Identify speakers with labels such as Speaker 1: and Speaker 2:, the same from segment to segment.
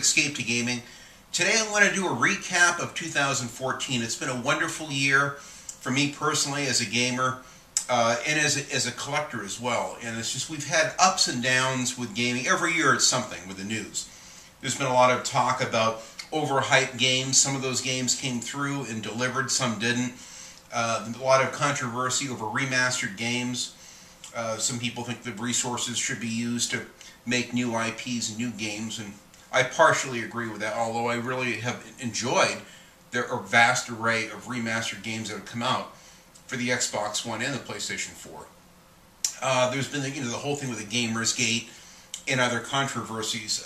Speaker 1: Escape to Gaming. Today I want to do a recap of 2014. It's been a wonderful year for me personally as a gamer and as a collector as well. And it's just we've had ups and downs with gaming. Every year it's something with the news. There's been a lot of talk about overhyped games. Some of those games came through and delivered, some didn't. A lot of controversy over remastered games. Some people think the resources should be used to make new IPs and new games, and I partially agree with that, although I really have enjoyed the vast array of remastered games that have come out for the Xbox One and the PlayStation 4. There's been the whole thing with the Gamers Gate and other controversies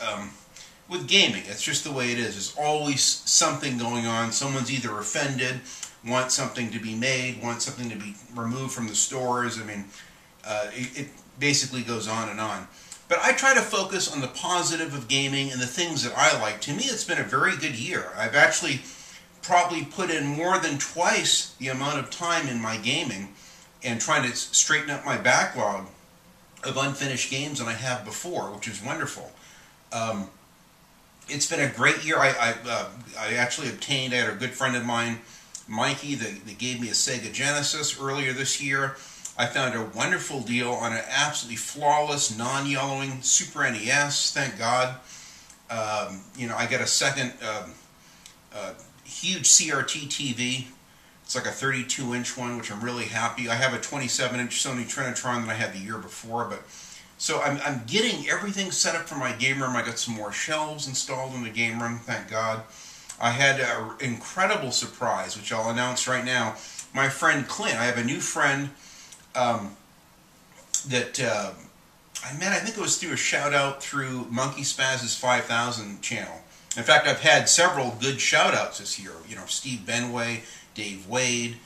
Speaker 1: with gaming. It's just the way it is. There's always something going on. Someone's either offended, wants something to be made, wants something to be removed from the stores. I mean, it basically goes on and on. But I try to focus on the positive of gaming and the things that I like. To me, it's been a very good year. I've actually probably put in more than twice the amount of time in my gaming and trying to straighten up my backlog of unfinished games than I have before, which is wonderful. It's been a great year. I actually obtained, I had a good friend of mine, Mikey, that gave me a Sega Genesis earlier this year. I found a wonderful deal on an absolutely flawless, non-yellowing Super NES, thank God. I got a second huge CRT TV. It's like a 32-inch one, which I'm really happy. I have a 27-inch Sony Trinitron that I had the year before, but so I'm getting everything set up for my game room. I got some more shelves installed in the game room, thank God. I had an incredible surprise, which I'll announce right now. My friend Clint, I have a new friend that I met, I think it was through a shout out through Monkey Spaz's 5000 channel. In fact, I've had several good shout outs this year. Steve Benway, Dave Wade,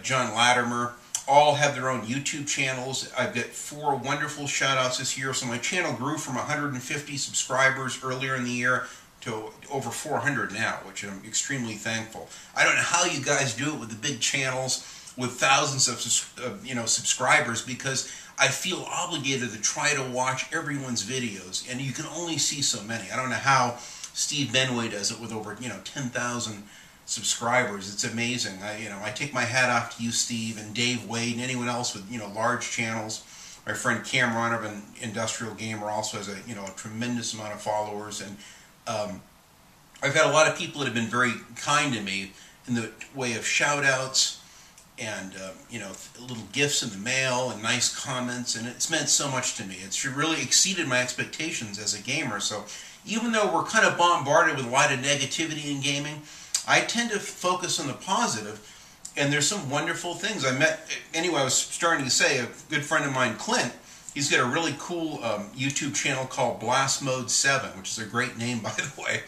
Speaker 1: John Latimer, all have their own YouTube channels. I've got 4 wonderful shout outs this year. So my channel grew from 150 subscribers earlier in the year to over 400 now, which I'm extremely thankful. I don't know how you guys do it with the big channels with thousands of subscribers, because I feel obligated to try to watch everyone's videos, and you can only see so many. I don't know how Steve Benway does it with over 10,000 subscribers. It's amazing. I take my hat off to you, Steve, and Dave Wade, and anyone else with large channels. My friend Cameron of an Industrial Gamer also has a tremendous amount of followers, and I've had a lot of people that have been very kind to me in the way of shout outs and little gifts in the mail and nice comments, and it's meant so much to me. It's really exceeded my expectations as a gamer. So even though we're kind of bombarded with a lot of negativity in gaming, I tend to focus on the positive, and there's some wonderful things. I was starting to say, a good friend of mine, Clint, he's got a really cool YouTube channel called Blast Mode 7, which is a great name, by the way.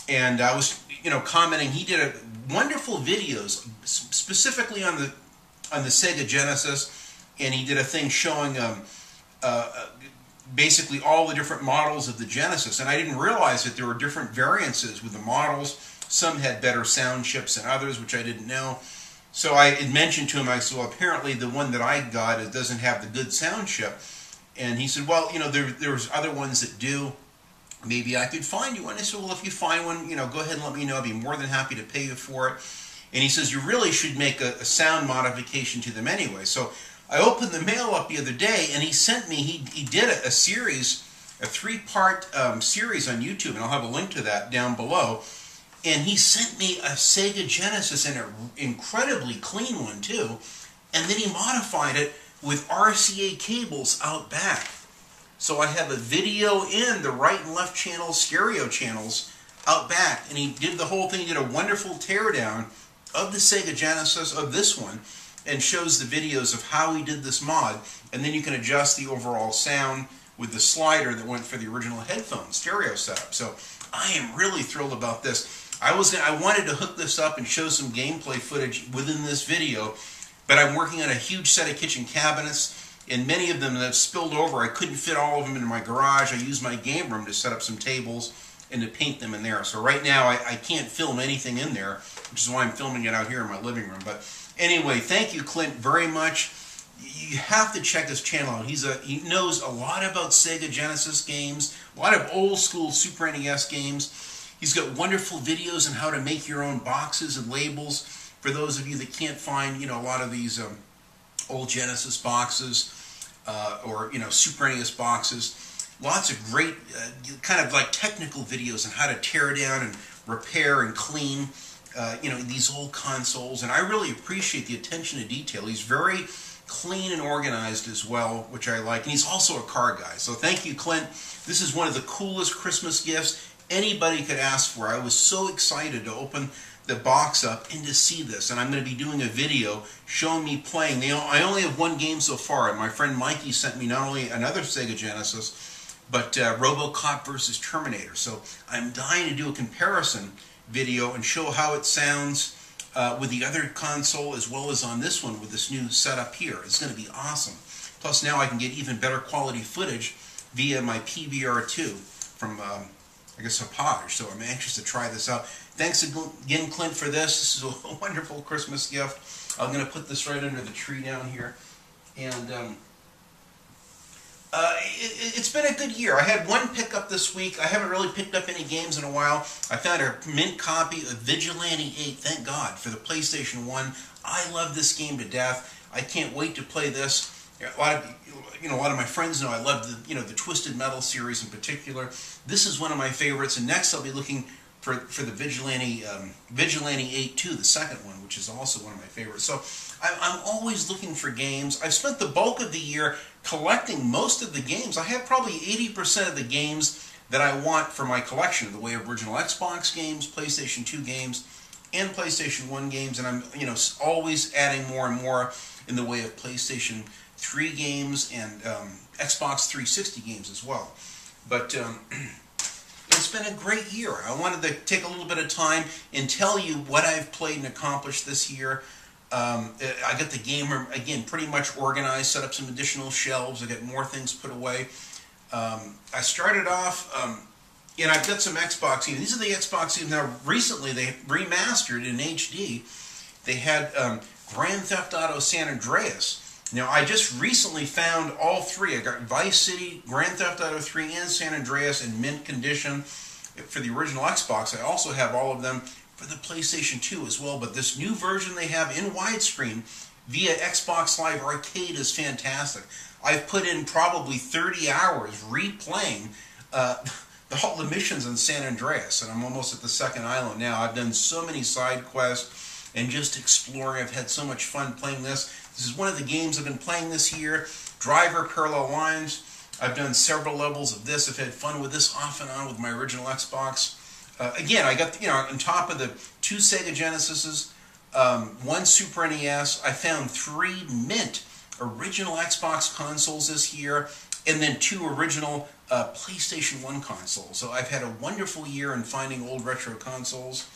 Speaker 1: And I was, commenting. He did wonderful videos, specifically on the Sega Genesis, and he did a thing showing basically all the different models of the Genesis. And I didn't realize that there were different variances with the models. Some had better sound chips than others, which I didn't know. So I had mentioned to him, I said, well, apparently the one that I got doesn't have the good sound chip. And he said, well, there's other ones that do. Maybe I could find you one. I said, well, if you find one, go ahead and let me know. I'd be more than happy to pay you for it. And he says, you really should make a sound modification to them anyway. So I opened the mail up the other day, and he sent me, he did a series, a 3-part series on YouTube, and I'll have a link to that down below. And he sent me a Sega Genesis, and an incredibly clean one too. And then he modified it with RCA cables out back. So I have a video in the right and left channels, stereo channels, out back. And he did the whole thing. He did a wonderful teardown of the Sega Genesis, of this one, and shows the videos of how he did this mod. And then you can adjust the overall sound with the slider that went for the original headphone stereo setup. So I am really thrilled about this. I wanted to hook this up and show some gameplay footage within this video, but I'm working on a huge set of kitchen cabinets, and many of them that have spilled over. I couldn't fit all of them in my garage. I used my game room to set up some tables and to paint them in there. So right now I can't film anything in there, which is why I'm filming it out here in my living room. But anyway, thank you, Clint, very much You have to check his channel out. He knows a lot about Sega Genesis games, a lot of old school Super NES games. He's got wonderful videos on how to make your own boxes and labels for those of you that can't find, you know, a lot of these old Genesis boxes or, you know, Super NES boxes. Lots of great kind of like technical videos on how to tear down and repair and clean, you know, these old consoles. And I really appreciate the attention to detail. He's very clean and organized as well, which I like. And he's also a car guy. So thank you, Clint. This is one of the coolest Christmas gifts anybody could ask for. I was so excited to open the box up and to see this. And I'm going to be doing a video showing me playing. I only have one game so far. And my friend Mikey sent me not only another Sega Genesis, but RoboCop versus Terminator. So I'm dying to do a comparison video and show how it sounds with the other console as well as on this one with this new setup here. It's going to be awesome. Plus now I can get even better quality footage via my PVR2 from, I guess, Hauppauge. So I'm anxious to try this out. Thanks again, Clint, for this. This is a wonderful Christmas gift. I'm going to put this right under the tree down here. And it's been a good year. I had one pickup this week. I haven't really picked up any games in a while. I found a mint copy of Vigilante 8, thank God, for the PlayStation 1. I love this game to death. I can't wait to play this. A lot of my friends know I love the Twisted Metal series in particular. This is one of my favorites, and next I'll be looking for the Vigilante 8 2, the second one, which is also one of my favorites. So I'm always looking for games. I've spent the bulk of the year collecting most of the games. I have probably 80% of the games that I want for my collection, in the way of original Xbox games, PlayStation 2 games, and PlayStation 1 games, and I'm always adding more and more in the way of PlayStation 3 games and Xbox 360 games as well. But it's been a great year. I wanted to take a little bit of time and tell you what I've played and accomplished this year. I got the game room, again, pretty much organized, set up some additional shelves. I got more things put away. I started off, and I've got some Xbox games. These are the Xbox games. Now, recently, they remastered in HD. They had Grand Theft Auto San Andreas. Now, I just recently found all three. I got Vice City, Grand Theft Auto 3, and San Andreas in mint condition for the original Xbox. I also have all of them for the PlayStation 2 as well, but this new version they have in widescreen via Xbox Live Arcade is fantastic. I've put in probably 30 hours replaying all the missions in San Andreas, and I'm almost at the second island now. I've done so many side quests and just exploring. I've had so much fun playing this. This is one of the games I've been playing this year. Driver Parallel Lines. I've done several levels of this. I've had fun with this off and on with my original Xbox. Again, I got, on top of the 2 Sega Genesises, 1 Super NES, I found 3 mint original Xbox consoles this year, and then 2 original PlayStation 1 consoles. So I've had a wonderful year in finding old retro consoles,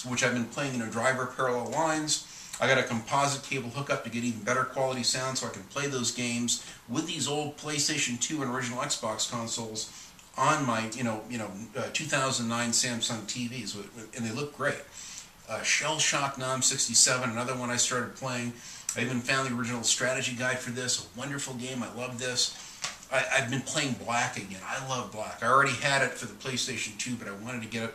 Speaker 1: which I've been playing in Driver Parallel Lines. I got a composite cable hookup to get even better quality sound so I can play those games with these old PlayStation 2 and original Xbox consoles on my 2009 Samsung TVs, and they look great. Shell Shock Nom 67, another one I started playing. I even found the original strategy guide for this, a wonderful game. I love this. I've been playing Black again. I love Black. I already had it for the PlayStation 2, but I wanted to get it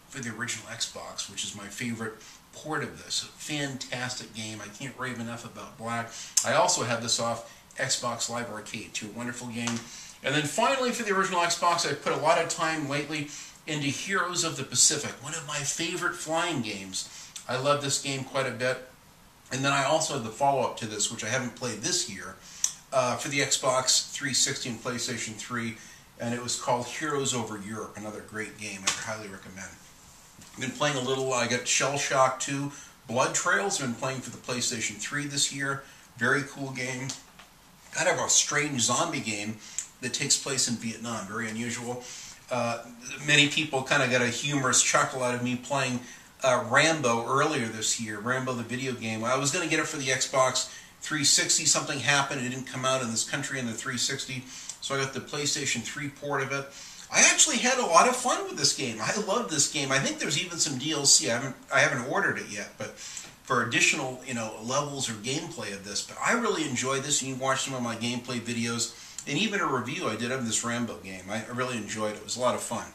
Speaker 1: for the original Xbox, which is my favorite port of this. A fantastic game. I can't rave enough about Black. I also have this off Xbox Live Arcade, too. A wonderful game. And then finally, for the original Xbox, I've put a lot of time lately into Heroes of the Pacific, one of my favorite flying games. I love this game quite a bit. And then I also have the follow-up to this, which I haven't played this year, for the Xbox 360 and PlayStation 3, and it was called Heroes Over Europe, another great game I highly recommend. I've been playing a little, I got Shell Shock 2, Blood Trails. I've been playing for the PlayStation 3 this year. Very cool game. Kind of a strange zombie game that takes place in Vietnam. Very unusual. Many people kind of got a humorous chuckle out of me playing Rambo earlier this year. Rambo the video game. I was going to get it for the Xbox 360. Something happened. It didn't come out in this country in the 360. So I got the PlayStation 3 port of it. I actually had a lot of fun with this game. I love this game. I think there's even some DLC. I haven't ordered it yet, but for additional, levels or gameplay of this. But I really enjoyed this. You can watch some of my gameplay videos and even a review I did of this Rambo game. I really enjoyed it. It was a lot of fun.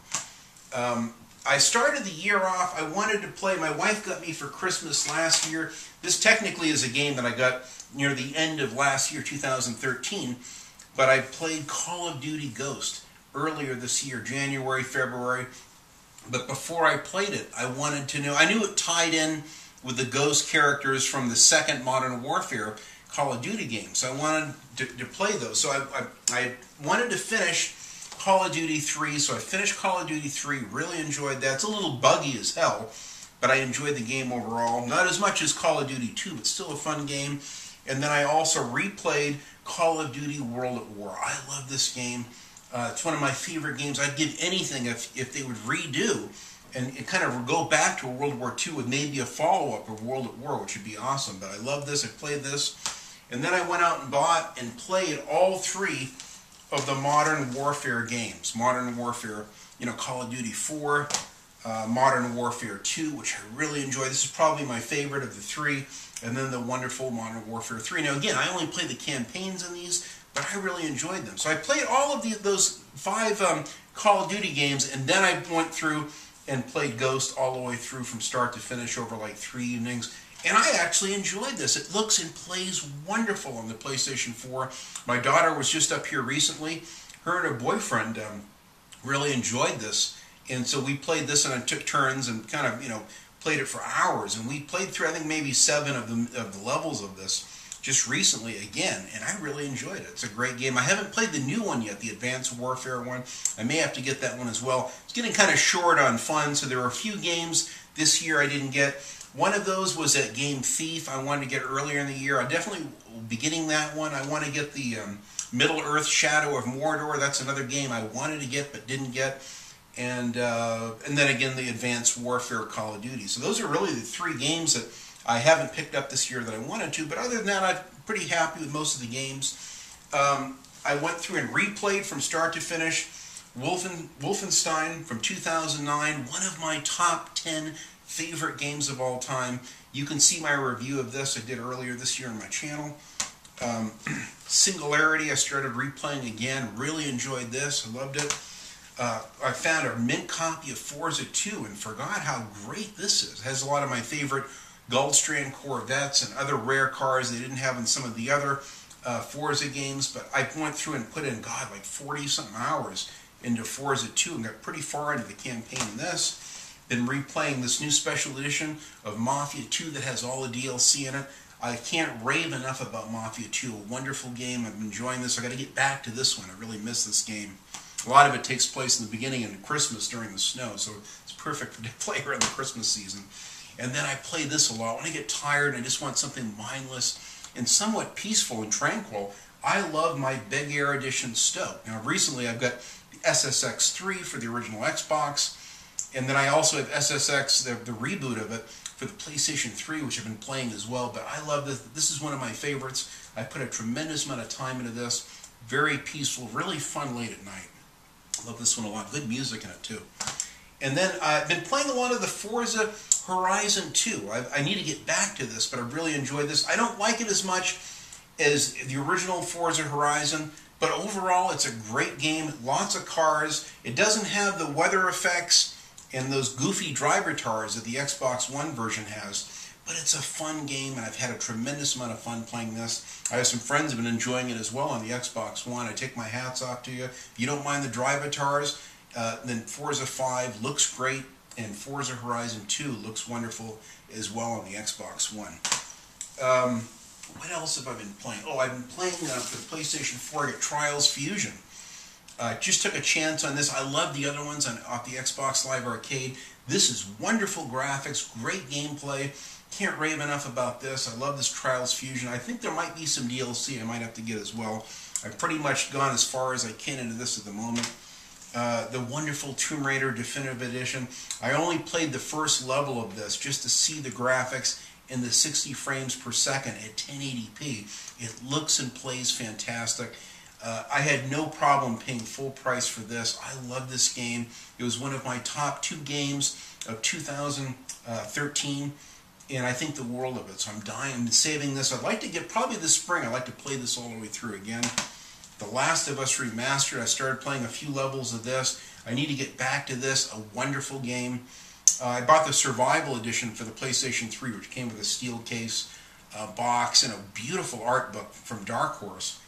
Speaker 1: I started the year off. I wanted to play. My wife got me for Christmas last year. This technically is a game that I got near the end of last year, 2013. But I played Call of Duty Ghost earlier this year, January, February. But before I played it, I wanted to know. I knew it tied in with the Ghost characters from the second Modern Warfare Call of Duty game. So I wanted to play those. So I wanted to finish Call of Duty 3. So I finished Call of Duty 3. Really enjoyed that. It's a little buggy as hell, but I enjoyed the game overall. Not as much as Call of Duty 2, but still a fun game. And then I also replayed Call of Duty World at War. I love this game. It's one of my favorite games. I'd give anything if they would redo and kind of go back to World War II with maybe a follow-up of World at War, which would be awesome. But I love this. I played this. And then I went out and bought and played all 3 of the Modern Warfare games. Modern Warfare, Call of Duty 4, Modern Warfare 2, which I really enjoy. This is probably my favorite of the 3. And then the wonderful Modern Warfare 3. Now again, I only played the campaigns in these, but I really enjoyed them. So I played all of those 5 Call of Duty games, and then I went through and played Ghost all the way through from start to finish over like 3 evenings. And I actually enjoyed this. It looks and plays wonderful on the PlayStation 4. My daughter was just up here recently. Her and her boyfriend really enjoyed this. And so we played this and I took turns and kind of, played it for hours. And we played through, I think, maybe 7 of the levels of this just recently again. And I really enjoyed it. It's a great game. I haven't played the new one yet, the Advanced Warfare one. I may have to get that one as well. It's getting kind of short on fun, so there are a few games this year I didn't get. One of those was that game Thief. I wanted to get earlier in the year. I definitely will be getting that one. I want to get the Middle-earth Shadow of Mordor. That's another game I wanted to get but didn't get. And then again, the Advanced Warfare Call of Duty. So those are really the 3 games that I haven't picked up this year that I wanted to. But other than that, I'm pretty happy with most of the games. I went through and replayed from start to finish Wolfenstein from 2009, one of my top 10 favorite games of all time. You can see my review of this I did earlier this year on my channel. Singularity, I started replaying again. Really enjoyed this. I loved it. I found a mint copy of Forza 2 and forgot how great this is. It has a lot of my favorite Gulfstream Corvettes and other rare cars they didn't have in some of the other Forza games. But I went through and put in, like 40-something hours into Forza 2 and got pretty far into the campaign in this. Been replaying this new special edition of Mafia 2 that has all the DLC in it. I can't rave enough about Mafia 2. A wonderful game. I'm enjoying this. I got to get back to this one. I really miss this game. A lot of it takes place in the beginning of Christmas during the snow, so it's perfect to play around the Christmas season. And then I play this a lot. When I get tired and I just want something mindless and somewhat peaceful and tranquil, I love my Big Air Edition Stoke. Now recently I've got the SSX3 for the original Xbox, and then I also have SSX, the reboot of it, for the PlayStation 3, which I've been playing as well. But I love this. This is one of my favorites. I put a tremendous amount of time into this. Very peaceful, really fun late at night. I love this one a lot. Good music in it too. And then I've been playing a lot of the Forza Horizon 2. I need to get back to this, but I really enjoyed this. I don't like it as much as the original Forza Horizon, but overall it's a great game. Lots of cars. It doesn't have the weather effects and those goofy driver tars that the Xbox One version has, but it's a fun game, and I've had a tremendous amount of fun playing this. I have some friends who have been enjoying it as well on the Xbox One. I take my hats off to you. If you don't mind the driver tars, then Forza 5 looks great, and Forza Horizon 2 looks wonderful as well on the Xbox One. What else have I been playing? Oh, I've been playing for the PlayStation 4, I got Trials Fusion. Just took a chance on this. I love the other ones off the Xbox Live Arcade. This is wonderful graphics, great gameplay. Can't rave enough about this. I love this Trials Fusion. I think there might be some DLC I might have to get as well. I've pretty much gone as far as I can into this at the moment. The wonderful Tomb Raider Definitive Edition. I only played the first level of this just to see the graphics in the 60 frames per second at 1080p. It looks and plays fantastic. I had no problem paying full price for this. I love this game. It was one of my top 2 games of 2013. and I think the world of it. So I'm saving this. I'd like to get, probably this spring, I'd like to play this all the way through again. The Last of Us Remastered, I started playing a few levels of this. I need to get back to this, a wonderful game. I bought the Survival Edition for the PlayStation 3, which came with a steel case, box, and a beautiful art book from Dark Horse,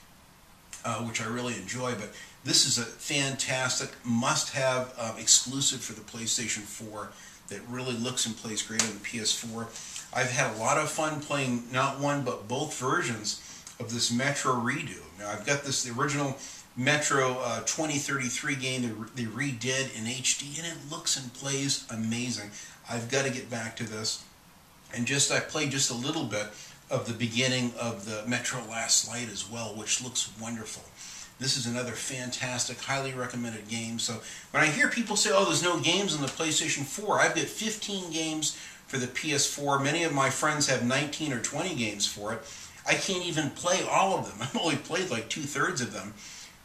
Speaker 1: which I really enjoy. But this is a fantastic, must-have exclusive for the PlayStation 4 that really looks and plays great on the PS4. I've had a lot of fun playing not one, but both versions of this Metro redo. Now, I've got the original Metro 2033 game they redid in HD, and it looks and plays amazing. I've got to get back to this. And I played just a little bit of the beginning of the Metro Last Light as well, which looks wonderful. This is another fantastic, highly recommended game. So when I hear people say, oh, there's no games on the PlayStation 4, I've got 15 games for the PS4. Many of my friends have 19 or 20 games for it. I can't even play all of them. I've only played like 2/3 of them.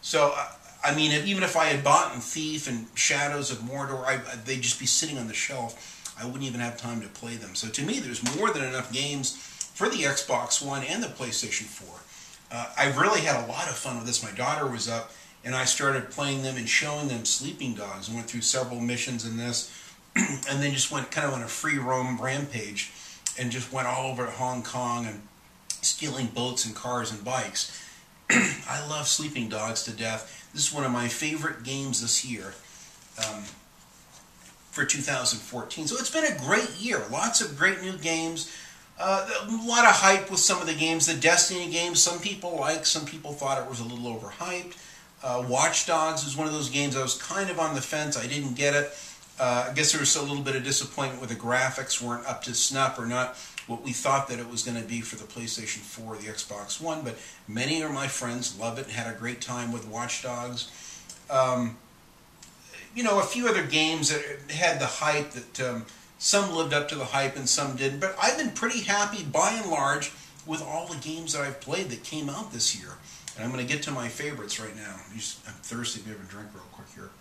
Speaker 1: So, I mean, even if I had bought Thief and Shadows of Mordor, they'd just be sitting on the shelf. I wouldn't even have time to play them. So to me, there's more than enough games for the Xbox One and the PlayStation 4. I really had a lot of fun with this. My daughter was up, and I started playing them and showing them Sleeping Dogs. I went through several missions in this, and then just went kind of on a free roam rampage, and just went all over Hong Kong and stealing boats and cars and bikes. I love Sleeping Dogs to death. This is one of my favorite games this year for 2014. So it's been a great year. Lots of great new games. A lot of hype with some of the games. The Destiny games, some people liked, some people thought it was a little overhyped. Watch Dogs was one of those games I was kind of on the fence. I didn't get it. I guess there was a little bit of disappointment with the graphics weren't up to snuff or not what we thought that it was going to be for the PlayStation 4 or the Xbox One, but many of my friends love it and had a great time with Watch Dogs. You know, a few other games that had the hype that some lived up to the hype and some didn't, but I've been pretty happy by and large with all the games that I've played that came out this year. And I'm going to get to my favorites right now. I'm thirsty. Maybe have a drink real quick here.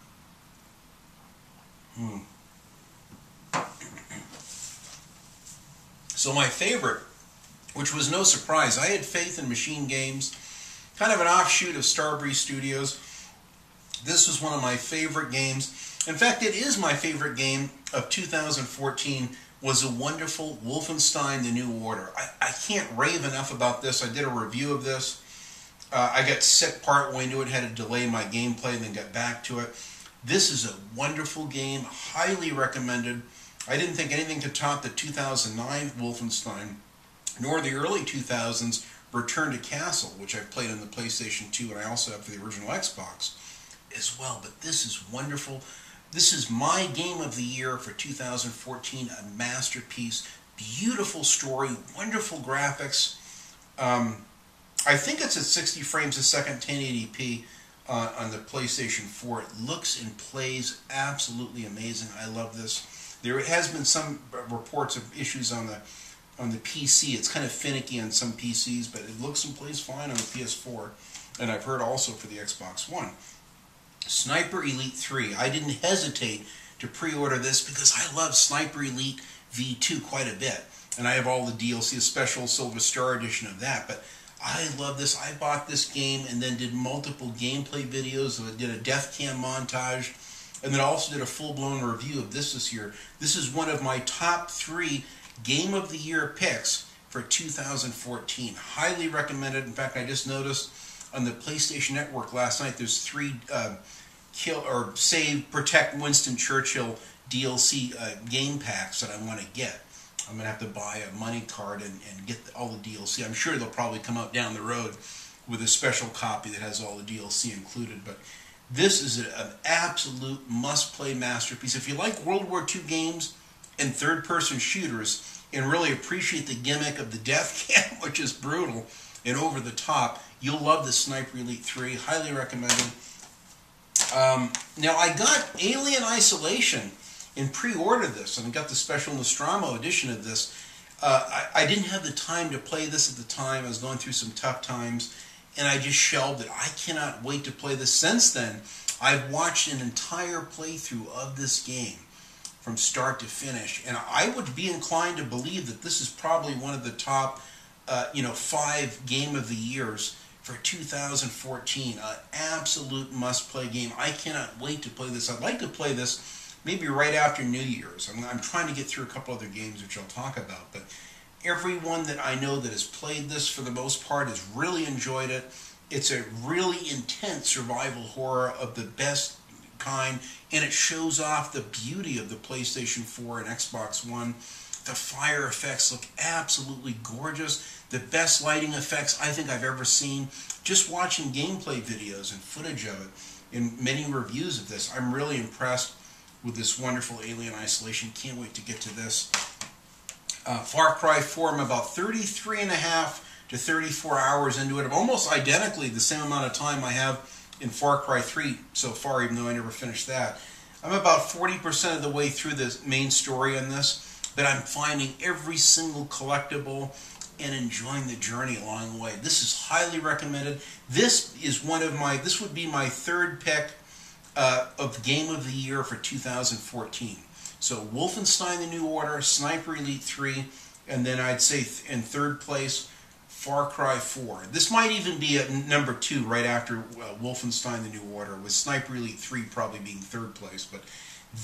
Speaker 1: So my favorite, which was no surprise, I had faith in Machine Games, kind of an offshoot of Starbreeze Studios. This was one of my favorite games. In fact, it is my favorite game of 2014, was a wonderful Wolfenstein: The New Order. I can't rave enough about this. I did a review of this. I got sick partway into it, had to delay my gameplay, and then got back to it. This is a wonderful game, highly recommended. I didn't think anything could top the 2009 Wolfenstein, nor the early 2000s Return to Castle, which I've played on the PlayStation 2, and I also have for the original Xbox as well. But this is wonderful. This is my game of the year for 2014, a masterpiece, beautiful story, wonderful graphics. I think it's at 60 frames a second, 1080p on the PlayStation 4. It looks and plays absolutely amazing. I love this. There has been some reports of issues on the PC. It's kind of finicky on some PCs, but it looks and plays fine on the PS4, and I've heard also for the Xbox One. Sniper Elite 3. I didn't hesitate to pre-order this because I love Sniper Elite V2 quite a bit, and I have all the DLC, a special Silver Star edition of that, but I love this. I bought this game and then did multiple gameplay videos. I did a death cam montage, and then also did a full-blown review of this year. This is one of my top 3 Game of the Year picks for 2014. Highly recommended. In fact, I just noticed on the PlayStation Network last night there's 3 Kill or Save, Protect Winston Churchill DLC game packs that I want to get. I'm going to have to buy a money card and get all the DLC. I'm sure they'll probably come out down the road with a special copy that has all the DLC included, but this is an absolute must-play masterpiece. If you like World War II games and third-person shooters and really appreciate the gimmick of the death cam, which is brutal and over the top, you'll love the Sniper Elite 3. Highly recommended. Now, I got Alien Isolation and pre-ordered this, and I got the special Nostromo edition of this. I didn't have the time to play this at the time. I was going through some tough times, and I just shelved it. I cannot wait to play this. Since then, I've watched an entire playthrough of this game. from start to finish. And I would be inclined to believe that this is probably one of the top, 5 game of the years for 2014. An absolute must-play game. I cannot wait to play this. I'd like to play this maybe right after New Year's. I'm trying to get through a couple other games which I'll talk about, but everyone that I know that has played this for the most part has really enjoyed it. It's a really intense survival horror of the best kind, and it shows off the beauty of the PlayStation 4 and Xbox One. The fire effects look absolutely gorgeous. The best lighting effects I think I've ever seen. Just watching gameplay videos and footage of it and many reviews of this, I'm really impressed with this wonderful Alien Isolation. Can't wait to get to this. Far Cry 4, I'm about 33.5 to 34 hours into it. I'm almost identically the same amount of time I have in Far Cry 3 so far, even though I never finished that. I'm about 40% of the way through the main story in this, but I'm finding every single collectible and enjoying the journey along the way. This is highly recommended. This would be my third pick of Game of the Year for 2014. So Wolfenstein The New Order, Sniper Elite 3, and then I'd say in third place, Far Cry 4. This might even be at number 2 right after Wolfenstein The New Order, with Sniper Elite 3 probably being third place. But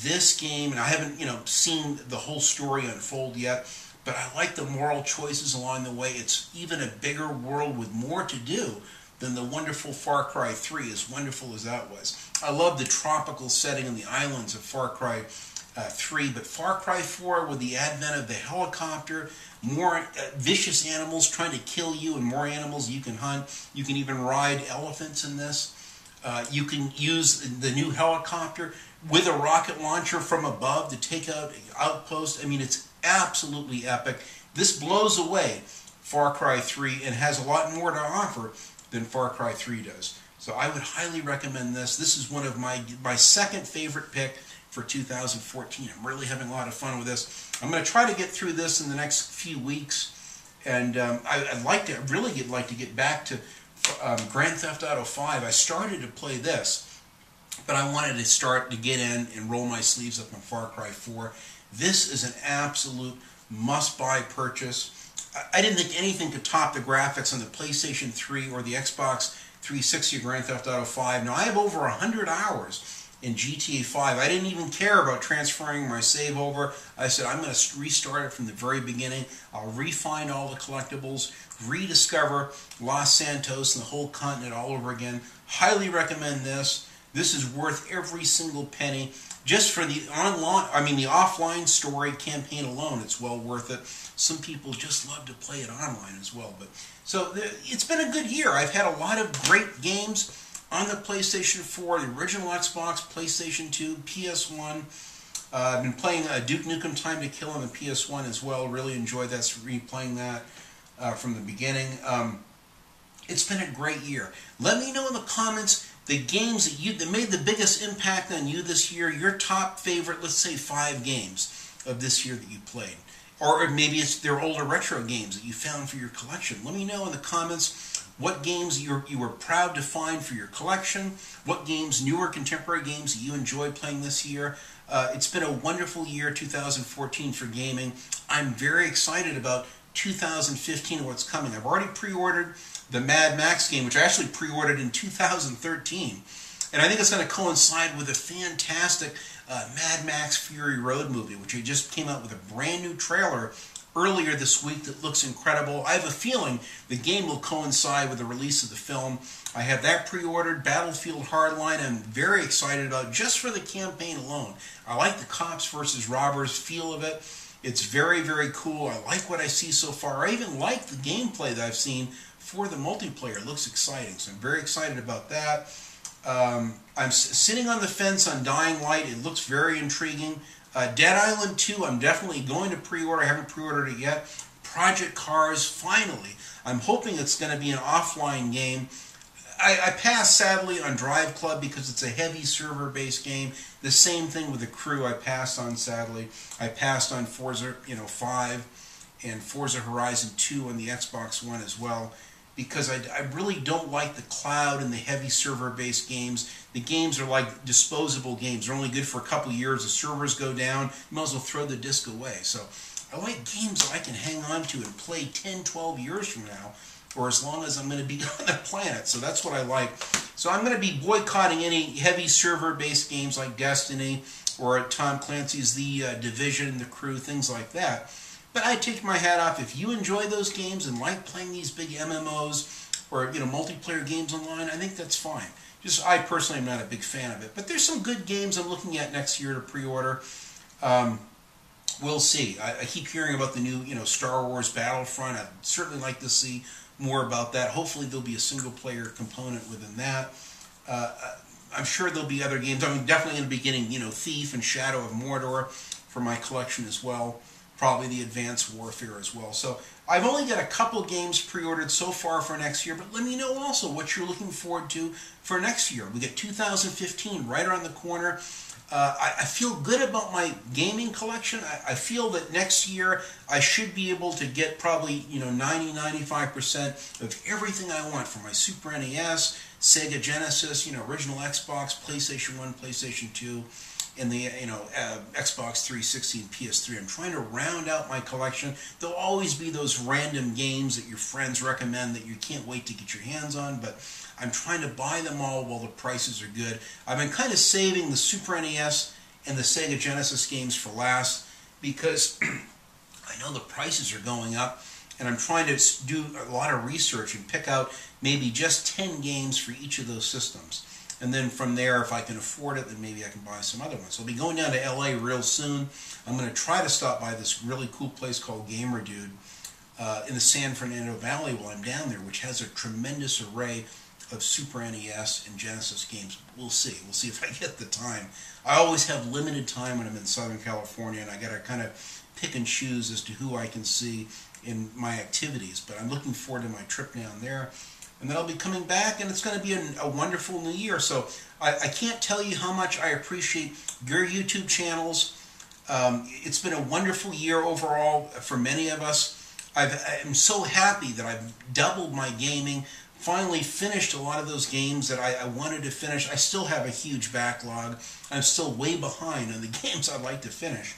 Speaker 1: this game, and I haven't seen the whole story unfold yet, but I like the moral choices along the way. It's even a bigger world with more to do than the wonderful Far Cry 3, as wonderful as that was. I love the tropical setting and the islands of Far Cry 3, but Far Cry 4, with the advent of the helicopter, more vicious animals trying to kill you and more animals you can hunt. You can even ride elephants in this. You can use the new helicopter with a rocket launcher from above to take out outposts. I mean, it's absolutely epic. This blows away Far Cry 3 and has a lot more to offer than Far Cry 3 does. So I would highly recommend this. This is one of my second favorite pick for 2014. I'm really having a lot of fun with this. I'm going to try to get through this in the next few weeks, and I'd like to get back to Grand Theft Auto 5. I started to play this, but I wanted to start to get in and roll my sleeves up on Far Cry 4. This is an absolute must-buy purchase. I didn't think anything could top the graphics on the PlayStation 3 or the Xbox 360 Grand Theft Auto 5. Now, I have over 100 hours in GTA 5. I didn't even care about transferring my save over. I said, I'm going to restart it from the very beginning. I'll refine all the collectibles, rediscover Los Santos and the whole continent all over again. Highly recommend this. This is worth every single penny. Just for the offline story campaign alone, it's well worth it. Some people just love to play it online as well. So it's been a good year. I've had a lot of great games on the PlayStation 4, the original Xbox, PlayStation 2, PS1. I've been playing Duke Nukem Time to Kill on the PS1 as well. Really enjoyed that, replaying that from the beginning. It's been a great year. Let me know in the comments the games that made the biggest impact on you this year, your top favorite, let's say 5 games of this year that you played. Or maybe they're older retro games that you found for your collection. Let me know in the comments what games you were proud to find for your collection, what games, newer contemporary games that you enjoyed playing this year. It's been a wonderful year, 2014, for gaming. I'm very excited about 2015 and what's coming. I've already pre-ordered the Mad Max game, which I actually pre-ordered in 2013. And I think it's going to coincide with a fantastic Mad Max Fury Road movie, which just came out with a brand new trailer earlier this week that looks incredible. I have a feeling the game will coincide with the release of the film. I have that pre-ordered. Battlefield Hardline I'm very excited about just for the campaign alone. I like the cops versus robbers feel of it. It's very, very cool. I like what I see so far. I even like the gameplay that I've seen for the multiplayer. It looks exciting, so I'm very excited about that. I'm sitting on the fence on Dying Light. It looks very intriguing. Dead Island 2, I'm definitely going to pre-order. I haven't pre-ordered it yet. Project Cars, finally. I'm hoping it's going to be an offline game. I passed, sadly, on Drive Club because it's a heavy server-based game. The same thing with The Crew I passed on, sadly. I passed on Forza 5 and Forza Horizon 2 on the Xbox One as well. because I really don't like the cloud and the heavy server-based games. The games are like disposable games. They're only good for a couple of years. The servers go down. You might as well throw the disc away. So I like games that I can hang on to and play 10, 12 years from now, or as long as I'm going to be on the planet. So that's what I like. So I'm going to be boycotting any heavy server-based games like Destiny or Tom Clancy's The Division, The Crew, things like that. But I take my hat off. If you enjoy those games and like playing these big MMOs or multiplayer games online, I think that's fine. Just I personally am not a big fan of it. But there's some good games I'm looking at next year to pre-order. We'll see. I keep hearing about the new Star Wars Battlefront. I'd certainly like to see more about that. Hopefully there'll be a single-player component within that. I'm sure there'll be other games. I'm definitely going to be getting Thief and Shadow of Mordor for my collection as well. Probably the Advanced Warfare as well. So I've only got a couple games pre-ordered so far for next year, but let me know also what you're looking forward to for next year. We get 2015 right around the corner. I feel good about my gaming collection. I feel that next year I should be able to get probably 90-95% of everything I want for my Super NES, Sega Genesis, original Xbox, PlayStation 1, PlayStation 2, and the Xbox 360 and PS3. I'm trying to round out my collection. There'll always be those random games that your friends recommend that you can't wait to get your hands on, but I'm trying to buy them all while the prices are good. I've been kind of saving the Super NES and the Sega Genesis games for last because I know the prices are going up, and I'm trying to do a lot of research and pick out maybe just 10 games for each of those systems. And then from there, if I can afford it, then maybe I can buy some other ones. So I'll be going down to LA real soon. I'm going to try to stop by this really cool place called Gamer Dude in the San Fernando Valley while I'm down there, which has a tremendous array of Super NES and Genesis games. We'll see. We'll see if I get the time. I always have limited time when I'm in Southern California, and I got to kind of pick and choose as to who I can see in my activities. But I'm looking forward to my trip down there. And then I'll be coming back, and it's going to be a wonderful new year. So I can't tell you how much I appreciate your YouTube channels. It's been a wonderful year overall for many of us. I'm so happy that I've doubled my gaming, finally finished a lot of those games that I wanted to finish. I still have a huge backlog. I'm still way behind on the games I'd like to finish.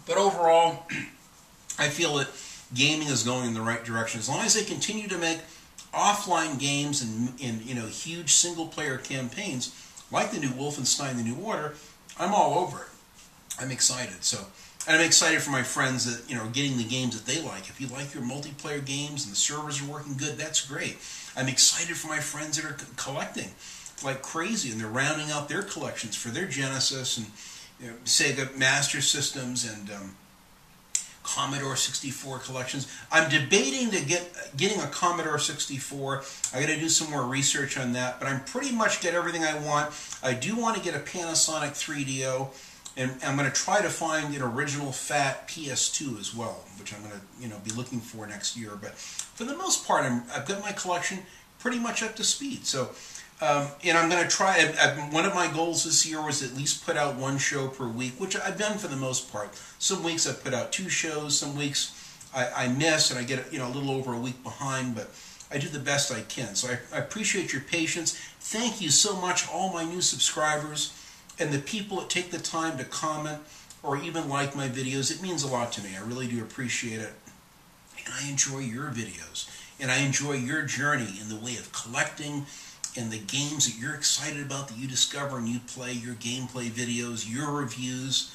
Speaker 1: But overall, I feel that gaming is going in the right direction. As long as they continue to make offline games and huge single-player campaigns like the new Wolfenstein: The New Order, I'm all over it. I'm excited. And I'm excited for my friends that are getting the games that they like. If you like your multiplayer games and the servers are working good, that's great. I'm excited for my friends that are collecting like crazy, and they're rounding out their collections for their Genesis and Sega Master Systems and Commodore 64 collections. I'm debating to getting a Commodore 64. I got to do some more research on that, but I'm pretty much get everything I want. I do want to get a Panasonic 3DO, and I'm going to try to find an original fat PS2 as well, which I'm going to be looking for next year. But for the most part, I've got my collection pretty much up to speed. So. And I'm going to try, one of my goals this year was at least put out one show per week, which I've done for the most part. Some weeks I put out 2 shows, some weeks I miss and I get a little over a week behind, but I do the best I can. So I appreciate your patience. Thank you so much, all my new subscribers and the people that take the time to comment or even like my videos. It means a lot to me. I really do appreciate it. And I enjoy your videos. And I enjoy your journey in the way of collecting and the games that you're excited about, that you discover and you play, your gameplay videos, your reviews,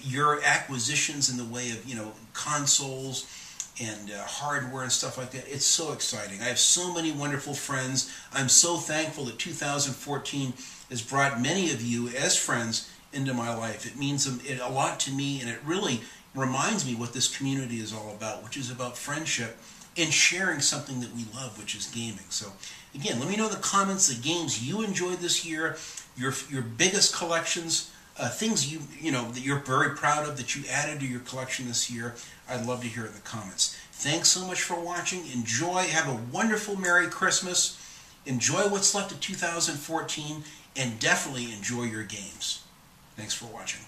Speaker 1: your acquisitions in the way of, consoles and hardware and stuff like that. It's so exciting. I have so many wonderful friends. I'm so thankful that 2014 has brought many of you as friends into my life. It means a lot to me, and it really reminds me what this community is all about, which is about friendship and sharing something that we love, which is gaming. So again, let me know in the comments the games you enjoyed this year, your biggest collections, things that you're very proud of that you added to your collection this year. I'd love to hear it in the comments. Thanks so much for watching. Enjoy. Have a wonderful Merry Christmas. Enjoy what's left of 2014, and definitely enjoy your games. Thanks for watching.